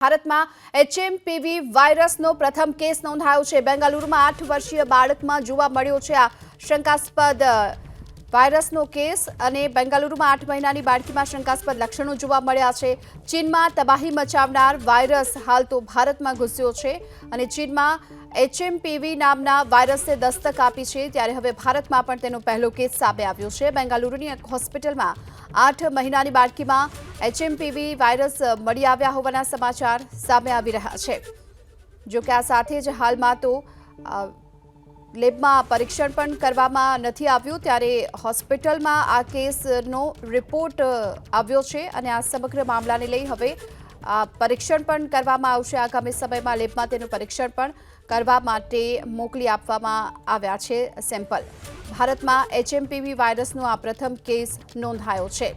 ભારતમાં એચએમપીવી વાયરસનો પ્રથમ કેસ નોંધાયો છે। બેંગાલુરુમાં 8 વર્ષીય બાળકમાં જોવા મળ્યો છે આ શંકાસ્પદ વાયરસનો કેસ અને બેંગાલુરુમાં 8 મહિનાની બાળકીમાં શંકાસ્પદ લક્ષણો જોવા મળ્યા છે। ચીનમાં તબાહી મચાવનાર વાયરસ હાલ તો ભારતમાં ઘૂસ્યો છે અને ચીનમાં એચએમપીવી નામના વાયરસે દસ્તક આપી છે ત્યારે હવે ભારતમાં પણ તેનો પહેલો કેસ સામે આવ્યો છે। બેંગાલુરુની એક હોસ્પિટલમાં 8 મહિનાની બાળકીમાં એચએમપીવી વાયરસ મળી આવ્યા હોવાના સમાચાર સામે આવી રહ્યા છે। જો કે આ સાથે જ હાલમાં તો લેબમાં પરીક્ષણ પણ કરવામાં નથી આવ્યું ત્યારે હોસ્પિટલમાં આ કેસનો રિપોર્ટ આવ્યો છે અને આ સમગ્ર મામલાને લઈ હવે પરીક્ષણ પણ કરવામાં આવશે। આગામી સમયમાં લેબમાં તેનું પરીક્ષણ પણ કરવા માટે મોકલી આપવામાં આવ્યા છે સેમ્પલ। ભારતમાં એચએમપીવી વાયરસનો આ પ્રથમ કેસ નોંધાયો છે।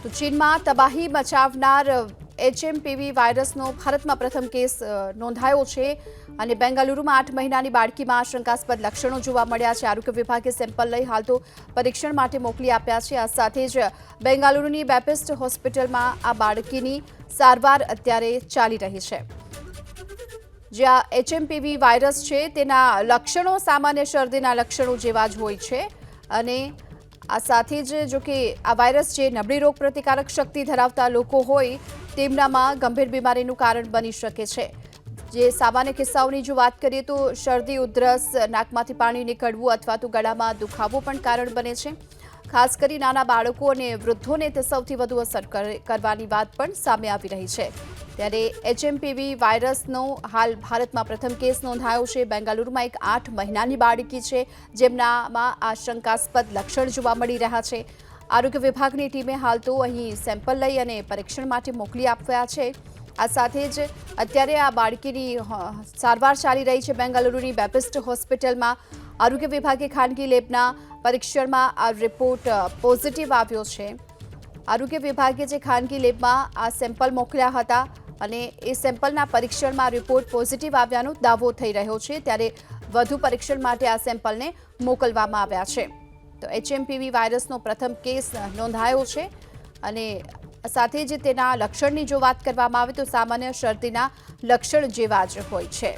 તો ચીનમાં તબાહી મચાવનાર એચએમપીવી વાયરસનો ભારતમાં પ્રથમ કેસ નોંધાયો છે અને બેંગાલુરુમાં 8 મહિનાની બાળકીમાં શંકાસ્પદ લક્ષણો જોવા મળ્યા છે। આરોગ્ય વિભાગે સેમ્પલ લઈ હાલ તો પરીક્ષણ માટે મોકલી આપ્યા છે। આ સાથે જ બેંગાલુરુની બેપિસ્ટ હોસ્પિટલમાં આ બાળકીની સારવાર અત્યારે ચાલી રહી છે। જ્યાં એચએમપીવી વાયરસ છે તેના લક્ષણો સામાન્ય શરદીના લક્ષણો જેવા જ હોય છે અને આ સાથે જ જો કે આ વાયરસ જે નબળી રોગ પ્રતિકારક શક્તિ ધરાવતા લોકો હોય તેમનામાં ગંભીર બીમારીનું કારણ બની શકે છે। જે સામાન્ય કિસ્સાઓની જો વાત કરીએ તો શરદી ઉધરસ નાકમાંથી પાણી નીકળવું અથવા તો ગળામાં દુખાવો પણ કારણ બને છે। ખાસ કરી નાના બાળકો અને વૃદ્ધોને તે સૌથી વધુ અસર કરવાની વાત પણ સામે આવી રહી છે। ત્યારે એચએમપીવી વાયરસનો હાલ ભારતમાં પ્રથમ કેસ નોંધાયો છે। બેંગાલુરુમાં એક 8 મહિનાની બાળકી છે જેમનામાં આ શંકાસ્પદ લક્ષણ જોવા મળી રહ્યા છે। આરોગ્ય વિભાગની ટીમે હાલ તો અહીં સેમ્પલ લઈ અને પરીક્ષણ માટે મોકલી આપ્યા છે। આ સાથે જ અત્યારે આ બાળકીની સારવાર ચાલી રહી છે બેંગાલુરુની બેપિસ્ટ હોસ્પિટલમાં। આરોગ્ય વિભાગે ખાનગી લેબના પરીક્ષણમાં આ રિપોર્ટ પોઝિટિવ આવ્યો છે। આરોગ્ય વિભાગે જે ખાનગી લેબમાં આ સેમ્પલ મોકલ્યા હતા અને એ સેમ્પલના પરીક્ષણમાં રિપોર્ટ પોઝિટિવ આવ્યાનો દાવો થઈ રહ્યો છે ત્યારે વધુ પરીક્ષણ માટે આ સેમ્પલને મોકલવામાં આવ્યા છે। તો એચએમપીવી વાયરસનો પ્રથમ કેસ નોંધાયો છે અને સાથે જ તેના લક્ષણની જો વાત કરવામાં આવે તો સામાન્ય શરદીના લક્ષણ જેવા જ હોય છે।